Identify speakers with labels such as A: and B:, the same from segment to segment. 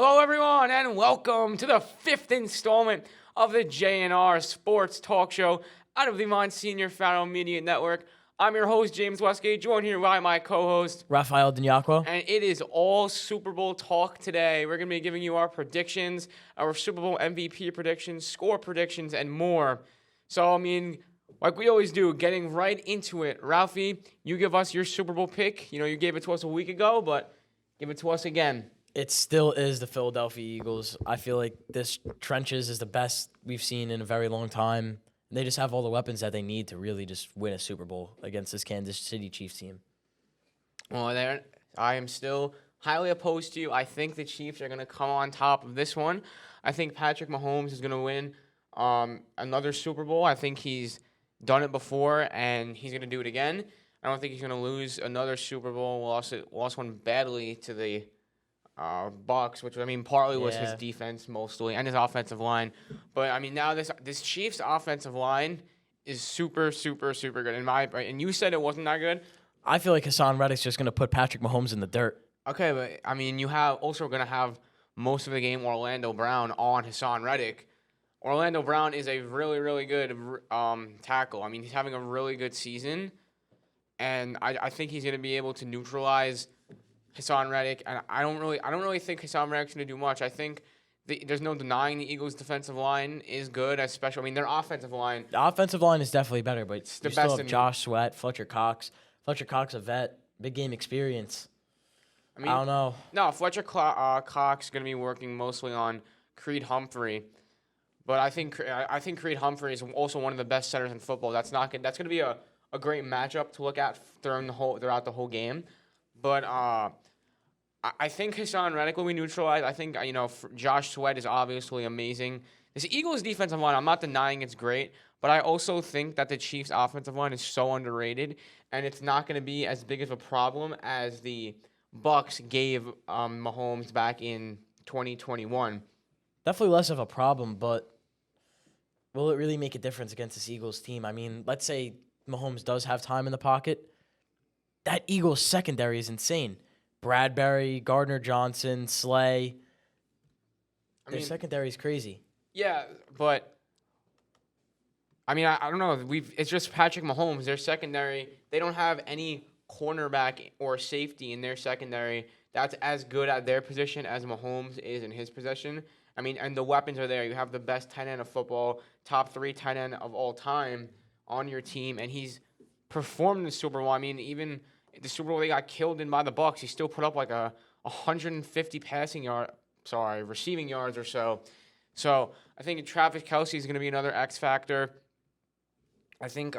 A: Hello, everyone, and welcome to the fifth installment of the JNR Sports Talk Show out of the Monsignor Fano Media Network. I'm your host, James Westgate, joined here by my co-host,
B: Raffaelle Donnicuo.
A: and it is all Super Bowl talk today. We're going to be giving you our predictions, our Super Bowl MVP predictions, score predictions, and more. So, like we always do, getting right into it. Ralphie, you give us your Super Bowl pick. You gave it to us a week ago, but give it to us again.
B: It still is the Philadelphia Eagles. I feel like this trenches is the best we've seen in a very long time. They just have all the weapons that they need to really just win a Super Bowl against this Kansas City Chiefs team.
A: Well, I am still highly opposed to you. I think the Chiefs are going to come on top of this one. I think Patrick Mahomes is going to win another Super Bowl. I think he's done it before, and he's going to do it again. I don't think he's going to lose another Super Bowl. Lost one badly to the Bucks, which partly was his defense mostly and his offensive line, but now this Chiefs offensive line is super good. And you said it wasn't that good.
B: I feel like Hassan Reddick's just gonna put Patrick Mahomes in the dirt.
A: Okay, but you have also gonna have most of the game Orlando Brown on Hassan Reddick. Orlando Brown is a really good tackle. He's having a really good season, and I think he's gonna be able to neutralize Hassan Reddick, and I don't really think Hassan Reddick's going to do much. I think there's no denying the Eagles' defensive line is good, especially their offensive line.
B: The offensive line is definitely better, but
A: It's the
B: you still
A: best
B: have Josh Sweat, Fletcher Cox. Fletcher Cox, a vet, big game experience. I don't know.
A: No, Fletcher Cox is going to be working mostly on Creed Humphrey, but I think Creed Humphrey is also one of the best centers in football. That's going to be a great matchup to look at throughout the whole game, but I think Hassan Reddick will be neutralized. I think, Josh Sweat is obviously amazing. This Eagles defensive line, I'm not denying it's great, but I also think that the Chiefs offensive line is so underrated, and it's not going to be as big of a problem as the Bucks gave Mahomes back in 2021.
B: Definitely less of a problem, but will it really make a difference against this Eagles team? Let's say Mahomes does have time in the pocket. That Eagles secondary is insane. Bradbury, Gardner-Johnson, Slay. Their secondary is crazy.
A: Yeah, but I don't know. It's just Patrick Mahomes. Their secondary, they don't have any cornerback or safety in their secondary that's as good at their position as Mahomes is in his position. And the weapons are there. You have the best tight end of football, top 3 tight end of all time on your team, and he's performed in the Super Bowl. Even the Super Bowl they got killed in by the Bucks, he still put up like 150 receiving yards or so. So I think Travis Kelce is going to be another X factor. I think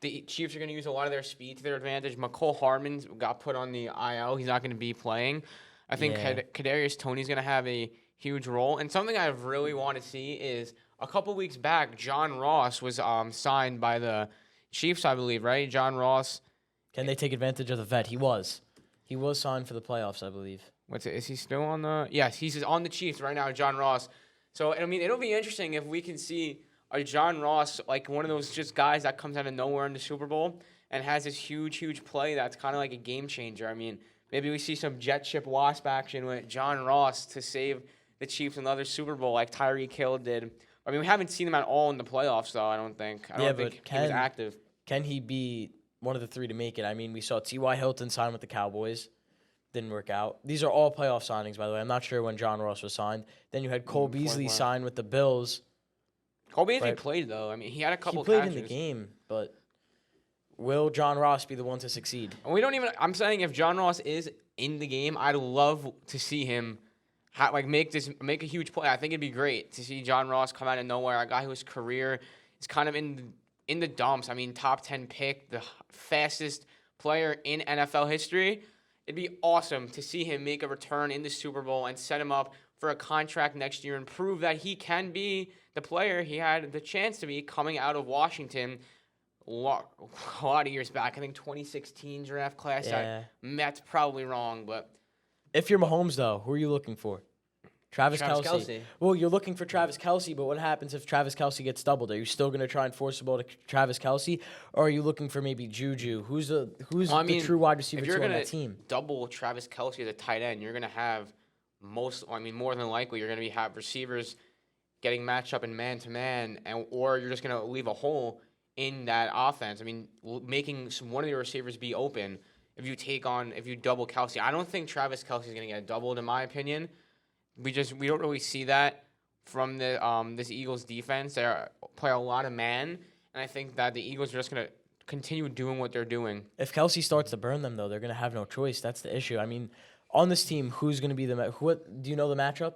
A: the Chiefs are going to use a lot of their speed to their advantage. McCole Hardman got put on the IL. He's not going to be playing. I think Kadarius Toney's going to have a huge role. And something I really want to see is a couple weeks back, John Ross was signed by the Chiefs, I believe, right? John Ross.
B: Can they take advantage of the vet? He was signed for the playoffs, I believe.
A: Is he still on the? Yes, he's on the Chiefs right now, John Ross. So, it'll be interesting if we can see a John Ross, like one of those just guys that comes out of nowhere in the Super Bowl and has this huge play that's kind of like a game changer. Maybe we see some jet ship wasp action with John Ross to save the Chiefs another Super Bowl like Tyreek Hill did. We haven't seen him at all in the playoffs, though, I don't think. I don't think he was active.
B: Can he be one of the 3 to make it? We saw T.Y. Hilton sign with the Cowboys. Didn't work out. These are all playoff signings, by the way. I'm not sure when John Ross was signed. Then you had Cole Beasley sign with the Bills.
A: Cole Beasley played, though. He had a couple
B: catches. He played
A: catches
B: in the game, but will John Ross be the one to succeed?
A: I'm saying if John Ross is in the game, I'd love to see him make a huge play. I think it'd be great to see John Ross come out of nowhere, a guy whose career is kind of in the dumps. Top 10 pick, the fastest player in NFL history. It'd be awesome to see him make a return in the Super Bowl and set him up for a contract next year and prove that he can be the player he had the chance to be coming out of Washington a lot of years back. I think 2016 draft class.
B: Yeah.
A: That's probably wrong, but
B: if you're Mahomes, though, who are you looking for? Travis Kelce. Well, you're looking for Travis Kelce, but what happens if Travis Kelce gets doubled? Are you still going to try and force the ball to Travis Kelce, or are you looking for maybe Juju? Who's the true wide receiver on that team?
A: Double Travis Kelce as a tight end, you're going to have more than likely you're going to have receivers getting matched up in man-to-man, or you're just going to leave a hole in that offense. I mean, making one of your receivers be open if you double Kelsey. I don't think Travis Kelsey is going to get doubled, in my opinion. We don't really see that from this Eagles defense. They play a lot of man, and I think that the Eagles are just going to continue doing what they're doing.
B: If Kelsey starts to burn them, though, they're going to have no choice. That's the issue. I mean, on this team, who's going to be what do you know the matchup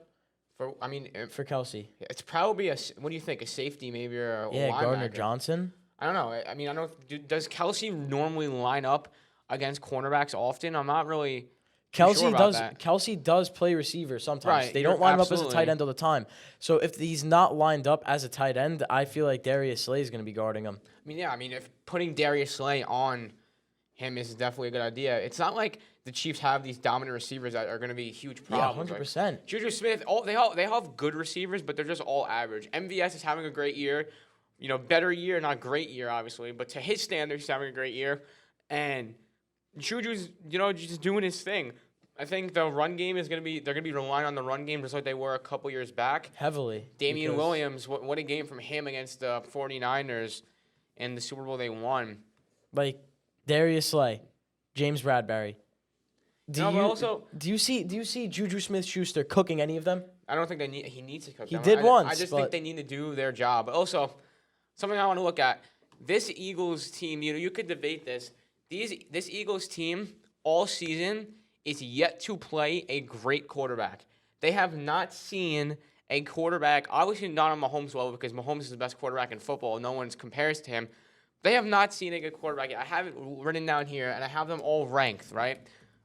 B: for Kelsey?
A: It's probably what do you think? A safety maybe, or a
B: Gardner
A: linebacker?
B: Johnson.
A: I don't know. I mean, I don't know. Does Kelsey normally line up against cornerbacks often? I'm not really
B: Kelsey
A: sure about
B: does.
A: that.
B: Kelsey does play receiver sometimes.
A: Right,
B: They don't line him up as a
A: absolutely.
B: tight end all the time. So if he's not lined up as a tight end, I feel like Darius Slay is going to be guarding him.
A: I mean, yeah. I mean, if putting Darius Slay on him is definitely a good idea. It's not like the Chiefs have these dominant receivers that are going to be huge problems.
B: 100%.
A: Juju Smith, they have good receivers, but they're just all average. MVS is having a great year. Better year, not great year, obviously, but to his standards, he's having a great year. And Juju's, just doing his thing. I think the run game they're going to be relying on the run game just like they were a couple years back.
B: Heavily.
A: Damian Williams, what a game from him against the 49ers in the Super Bowl they won.
B: Like Darius Slay, James Bradbury. Do you see Juju Smith-Schuster cooking any of them?
A: I don't think he needs to cook
B: He
A: them.
B: did once,
A: I just
B: but
A: think they need to do their job. But also, something I want to look at, this Eagles team, you could debate this. This Eagles team all season is yet to play a great quarterback. They have not seen a quarterback, obviously not on Mahomes' level because Mahomes is the best quarterback in football. No one compares to him. They have not seen a good quarterback yet. I have it written down here, and I have them all ranked, right?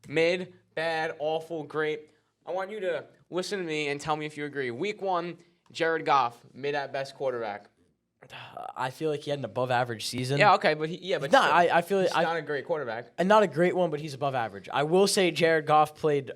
A: Mid, bad, awful, great. I want you to listen to me and tell me if you agree. Week 1, Jared Goff, mid at best quarterback.
B: I feel like he had an above-average season.
A: Yeah, okay, but
B: No, I feel
A: he's
B: like
A: not a great quarterback.
B: and not a great one, but he's above average. I will say Jared Goff played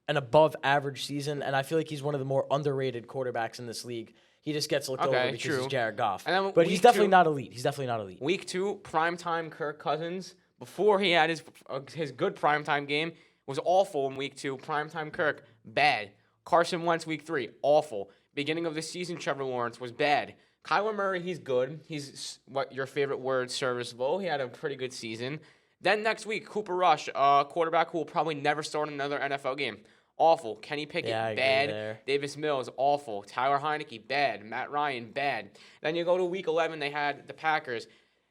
B: an above-average season, and I feel like he's one of the more underrated quarterbacks in this league. He just gets looked over because
A: true.
B: he's Jared Goff.
A: And then
B: But he's
A: week
B: definitely
A: 2
B: not elite. He's definitely not elite.
A: Week 2, primetime Kirk Cousins. Before he had his good primetime game, was awful in week 2. Primetime Kirk, bad. Carson Wentz, week 3, awful. Beginning of the season, Trevor Lawrence was bad. Kyler Murray, he's good. He's, what your favorite word, serviceable. He had a pretty good season. Then next week, Cooper Rush, quarterback who will probably never start another NFL game. Awful. Kenny Pickett, bad.
B: There.
A: Davis Mills, awful. Tyler Heineke, bad. Matt Ryan, bad. Then you go to week 11, they had the Packers.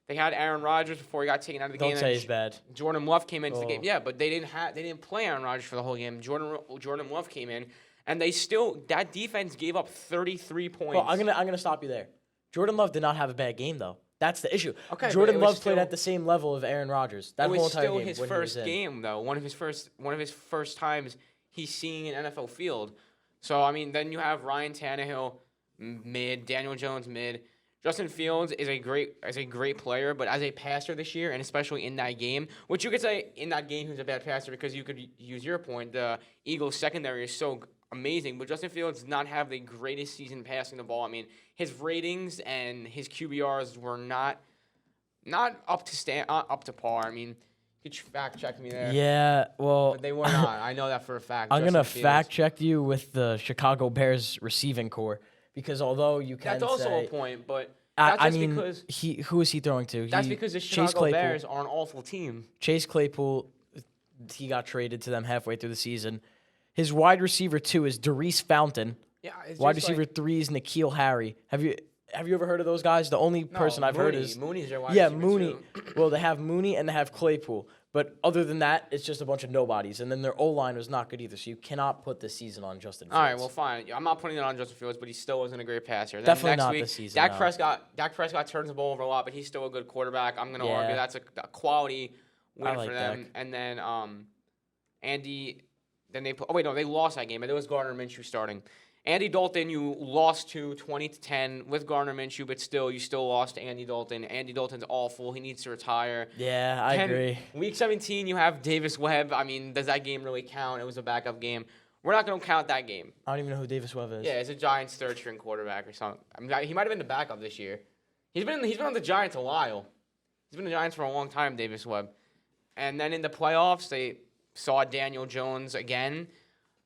A: They had Aaron Rodgers before he got taken out of the game.
B: Don't say he's bad.
A: Jordan Love came into the game. Yeah, but they didn't play Aaron Rodgers for the whole game. Jordan Love came in, and that defense gave up 33 points.
B: Well, I'm gonna stop you there. Jordan Love did not have a bad game though. That's the issue.
A: Okay,
B: Jordan
A: but it was
B: Love played at the same level of Aaron Rodgers. That
A: it
B: whole
A: was
B: entire
A: still
B: game
A: his
B: when he was
A: first
B: in.
A: game though. One of his first times he's seeing an NFL field. So I mean, then you have Ryan Tannehill, mid. Daniel Jones, mid. Justin Fields is a great player, but as a passer this year, and especially in that game, which you could say in that game he was a bad passer because you could use your point. The Eagles secondary is so amazing, but Justin Fields did not have the greatest season passing the ball. I mean, his ratings and his QBRs were not up to par. I mean, you could fact check me there.
B: Yeah, well,
A: But they were not. I know that for a fact.
B: I'm
A: Justin
B: gonna
A: Fields.
B: fact check you with the Chicago Bears receiving core because although you can
A: That's also
B: say,
A: a point, but that's
B: I
A: just
B: mean,
A: because
B: who is he throwing to?
A: that's because the Chicago Bears are an awful team.
B: Chase Claypool, he got traded to them halfway through the season. His wide receiver 2 is Darius Fountain.
A: Yeah, it's
B: Wide
A: just
B: receiver 3 is N'Keal Harry. Have you ever heard of those guys? The only person I've heard is
A: Mooney's their wide
B: yeah,
A: receiver
B: Mooney.
A: too.
B: Well, they have Mooney and they have Claypool. But other than that, it's just a bunch of nobodies. And then their O-line was not good either. So you cannot put this season on Justin Fields.
A: All right, well, fine. I'm not putting it on Justin Fields, but he still wasn't a great passer. Then
B: Definitely
A: next
B: not
A: week,
B: this season,
A: Dak
B: no.
A: Prescott turns the ball over a lot, but he's still a good quarterback. I'm gonna argue that's a quality win
B: like
A: for them.
B: Dak.
A: And then Andy, then they they lost that game, but it was Gardner Minshew starting. Andy Dalton, you lost to 20-10 with Gardner Minshew, but still, you still lost to Andy Dalton. Andy Dalton's awful. He needs to retire.
B: Yeah, I agree.
A: Week 17, you have Davis Webb. I mean, does that game really count? It was a backup game. We're not going to count that game.
B: I don't even know who Davis Webb is.
A: Yeah, it's a Giants third-string quarterback or something. I mean, he might have been the backup this year. He's been on the Giants a while. He's been the Giants for a long time, Davis Webb. And then in the playoffs, they saw Daniel Jones again.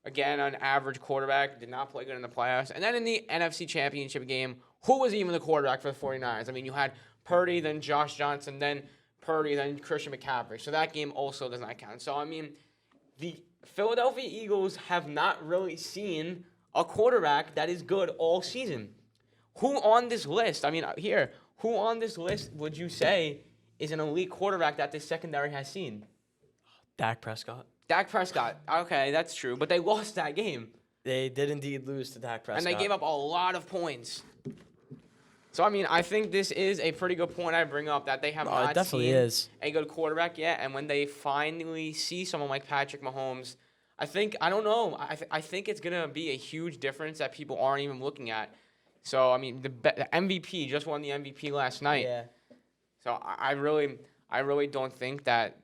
A: again, an average quarterback, did not play good in the playoffs. And then in the NFC Championship game, who was even the quarterback for the 49ers? I mean, you had Purdy, then Josh Johnson, then Purdy, then Christian McCaffrey. So that game also does not count. So, I mean, the Philadelphia Eagles have not really seen a quarterback that is good all season. Who on this list, who on this list would you say is an elite quarterback that this secondary has seen?
B: Dak Prescott.
A: Dak Prescott. Okay, that's true. But they lost that game.
B: They did indeed lose to Dak Prescott.
A: And they gave up a lot of points. So, I mean, I think this is a pretty good point I bring up, that they have not seen a good quarterback yet. And when they finally see someone like Patrick Mahomes, I think it's going to be a huge difference that people aren't even looking at. So, I mean, the MVP just won the MVP last night.
B: Yeah.
A: So, I really don't think that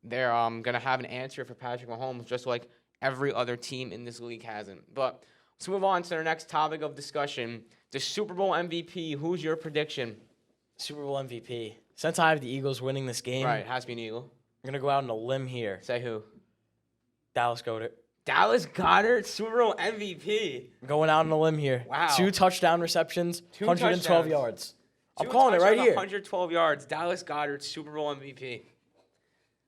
A: they're going to have an answer for Patrick Mahomes, just like every other team in this league hasn't. But let's move on to our next topic of discussion, the Super Bowl MVP. Who's your prediction?
B: Super Bowl MVP. Since I have the Eagles winning this game,
A: Right, it has to be an Eagle.
B: I'm going to go out on a limb here.
A: Say who?
B: Dallas Goedert.
A: Dallas Goedert, Super Bowl MVP.
B: Going out on a limb here.
A: Wow.
B: 2 touchdown receptions, 112
A: touchdowns.
B: yards. I'm calling it right here.
A: 112 yards. Dallas Goedert, Super Bowl MVP.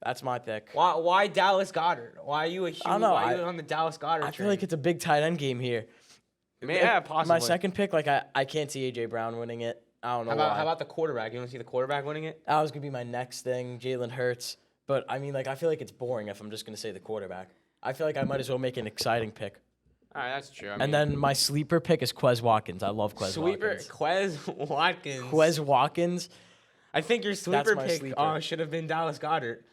B: That's my pick.
A: Why Dallas Goedert? Why are you a huge?
B: I don't know.
A: Why are you on the Dallas Goedert
B: I feel like it's a big tight end game here.
A: Yeah, possibly.
B: My second pick, I can't see A.J. Brown winning it. I don't know why.
A: How about the quarterback? You want to see the quarterback winning it?
B: That was going to be my next thing, Jalen Hurts. But, I mean, I feel like it's boring if I'm just going to say the quarterback. I feel like I might as well make an exciting pick.
A: All right, that's true.
B: And then my sleeper pick is Quez Watkins. I love Quez Watkins.
A: Quez Watkins.
B: Quez Watkins.
A: I think your sleeper pick
B: sleeper.
A: Should have been Dallas Goedert.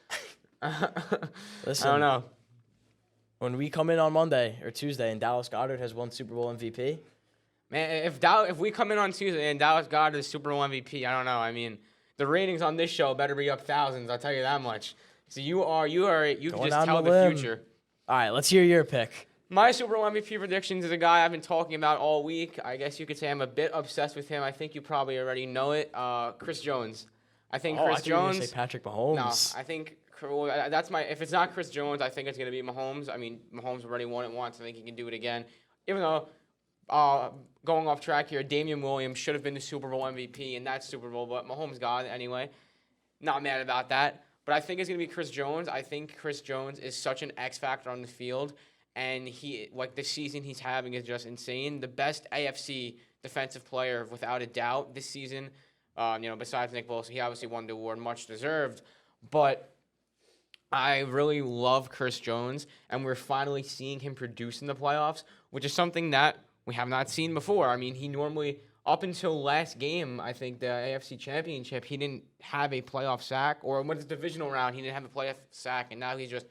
B: Listen,
A: I don't know.
B: When we come in on Monday or Tuesday and Dallas Goedert has won Super Bowl MVP.
A: Man, if we come in on Tuesday and Dallas Goedert is Super Bowl MVP, I don't know. I mean, the ratings on this show better be up thousands. I'll tell you that much. So you can just tell the future.
B: All right, let's hear your pick.
A: My Super Bowl MVP predictions is a guy I've been talking about all week. I guess you could say I'm a bit obsessed with him. I think you probably already know it. Chris Jones. I think Chris Jones.
B: You were gonna say Patrick Mahomes.
A: No, I think that's my. If it's not Chris Jones, I think it's gonna be Mahomes. I mean, Mahomes already won it once. I think he can do it again. Even though, going off track here, Damian Williams should have been the Super Bowl MVP in that Super Bowl, but Mahomes got it anyway. Not mad about that. But I think it's gonna be Chris Jones. I think Chris Jones is such an X factor on the field, and the season he's having is just insane. The best AFC defensive player without a doubt this season. Besides Nick Bosa, he obviously won the award, much deserved. But I really love Chris Jones, and we're finally seeing him produce in the playoffs, which is something that we have not seen before. I mean, he normally, up until last game, I think the AFC Championship, he didn't have a playoff sack, or when it's divisional round, he didn't have a playoff sack, and now he's just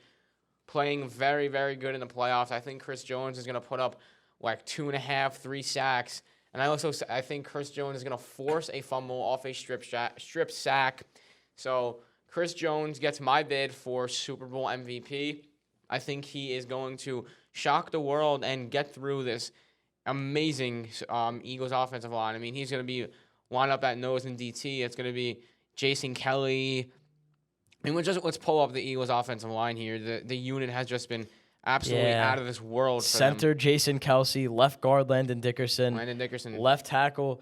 A: playing very, very good in the playoffs. I think Chris Jones is going to put up 2.5, 3 sacks. And I think Chris Jones is going to force a fumble off a strip sack. So Chris Jones gets my bid for Super Bowl MVP. I think he is going to shock the world and get through this amazing Eagles offensive line. I mean, he's going to be lined up at nose and DT. It's going to be Jason Kelly. I mean, let's pull up the Eagles offensive line here. The unit has just been absolutely out of this world.
B: Center Jason Kelsey, left guard Landon Dickerson, left tackle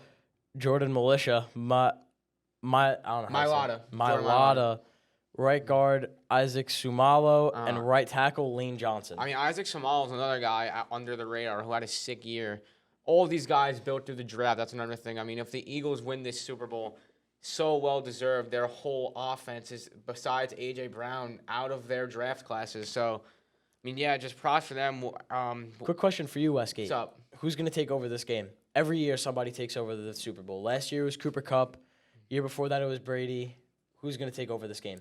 B: Jordan Militia, Mailata, right guard Isaac Sumalo, and right tackle Lane Johnson.
A: I mean, Isaac Sumalo is another guy under the radar who had a sick year. All these guys built through the draft. That's another thing. I mean, if the Eagles win this Super Bowl, so well deserved. Their whole offense is, besides A.J. Brown, out of their draft classes. So, I mean, yeah, just props for them.
B: Quick question for you, Westgate.
A: What's up?
B: Who's going to take over this game? Every year somebody takes over the Super Bowl. Last year it was Cooper Kupp. Year before that it was Brady. Who's going to take over this game?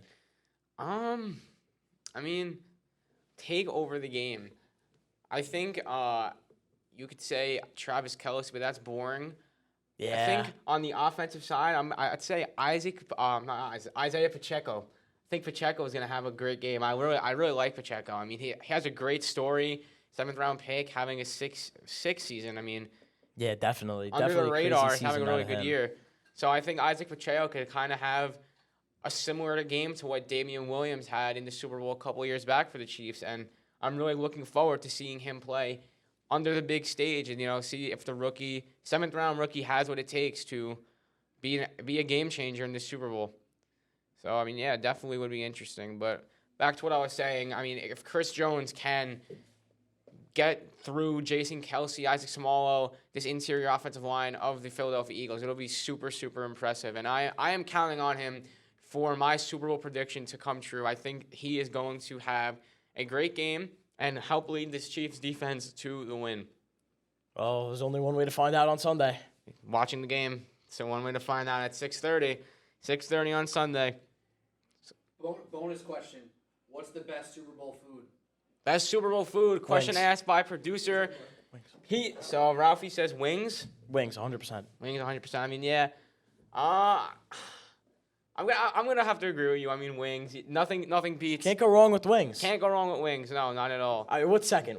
A: I mean, take over the game. I think you could say Travis Kelce, but that's boring.
B: Yeah.
A: I think on the offensive side, I'd say Isaiah Pacheco. I think Pacheco is going to have a great game. I really like Pacheco. I mean, he has a great story. 7th round pick, having a six season. I mean,
B: yeah, definitely.
A: Under the radar, he's having a really good year. So I think Isaac Pacheco could kind of have a similar game to what Damian Williams had in the Super Bowl a couple years back for the Chiefs. And I'm really looking forward to seeing him play under the big stage and, see if the rookie, 7th-round rookie has what it takes to be a game changer in the Super Bowl. So, I mean, yeah, definitely would be interesting. But back to what I was saying, I mean, if Chris Jones can get through Jason Kelce, Isaac Seumalo, this interior offensive line of the Philadelphia Eagles, it'll be super, super impressive. And I am counting on him for my Super Bowl prediction to come true. I think he is going to have a great game and help lead this Chiefs defense to the win.
B: Well, there's only one way to find out on Sunday.
A: Watching the game. So one way to find out at 6:30. 6:30 on Sunday.
C: Bonus question. What's the best Super Bowl food?
A: Best Super Bowl food. Question
B: Wings.
A: asked by producer. So Ralphie says wings.
B: Wings, 100%.
A: Wings 100%. I mean, yeah. I'm gonna have to agree with you. I mean, wings. Nothing beats.
B: Can't go wrong with wings.
A: Can't go wrong with wings. No, not at all.
B: All right, what's second?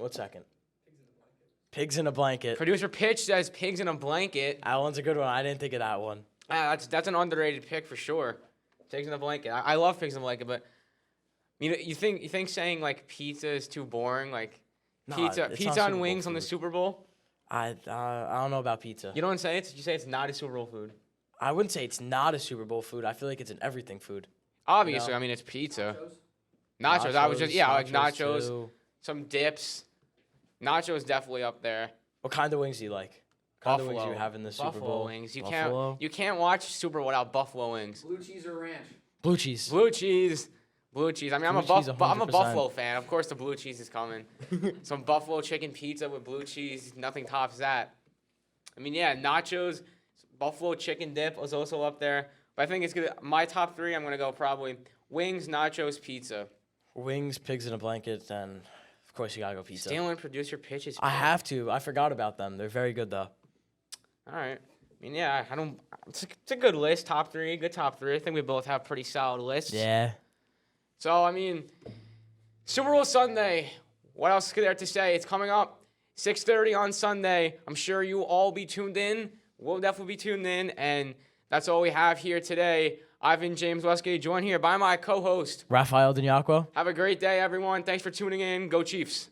B: Pigs in a blanket.
A: Producer Pitch says pigs in a blanket.
B: That one's a good one. I didn't think of that one.
A: That's an underrated pick for sure. Pigs in a blanket. I love pigs in a blanket, but you think saying like pizza is too boring? Like
B: Nah,
A: pizza
B: it's not
A: on
B: Super
A: wings
B: Bowl
A: on the
B: food.
A: Super Bowl?
B: I don't know about pizza.
A: You don't say it. You say it's not a Super Bowl food.
B: I wouldn't say it's not a Super Bowl food. I feel like it's an everything food.
A: Obviously,
B: know?
A: I mean it's pizza.
C: Nachos?
A: Nachos. I was just like
B: nachos
A: nachos,
B: too.
A: some dips. Nachos definitely up there.
B: What kind of wings do you like? What kind of wings
A: Buffalo.
B: do you have in the Super
A: Buffalo
B: Bowl?
A: wings.
B: Buffalo?
A: You can't watch Super Bowl without buffalo wings.
C: Blue cheese or ranch?
B: Blue cheese.
A: Blue cheese. Blue cheese. I mean, I'm a
B: Blue cheese,
A: I'm a
B: 100%.
A: Buffalo fan. Of course, the blue cheese is coming. Some buffalo chicken pizza with blue cheese. Nothing tops that. I mean, yeah, nachos, buffalo chicken dip was also up there. But I think it's good. My top three, I'm gonna go probably wings, nachos, pizza.
B: Wings, pigs in a blanket, and of course you gotta go pizza.
A: Stealing producer pitches.
B: I have to. I forgot about them. They're very good though.
A: All right. I mean, yeah, I don't. It's a good list. Top three, good top three. I think we both have pretty solid lists.
B: Yeah.
A: So I mean, Super Bowl Sunday. What else is there to say? It's coming up, 6:30 on Sunday. I'm sure you all be tuned in. We'll definitely be tuned in, and that's all we have here today. I've been James Westgate, joined here by my co-host.
B: Raffaelle Donnicuo.
A: Have a great day, everyone. Thanks for tuning in. Go Chiefs.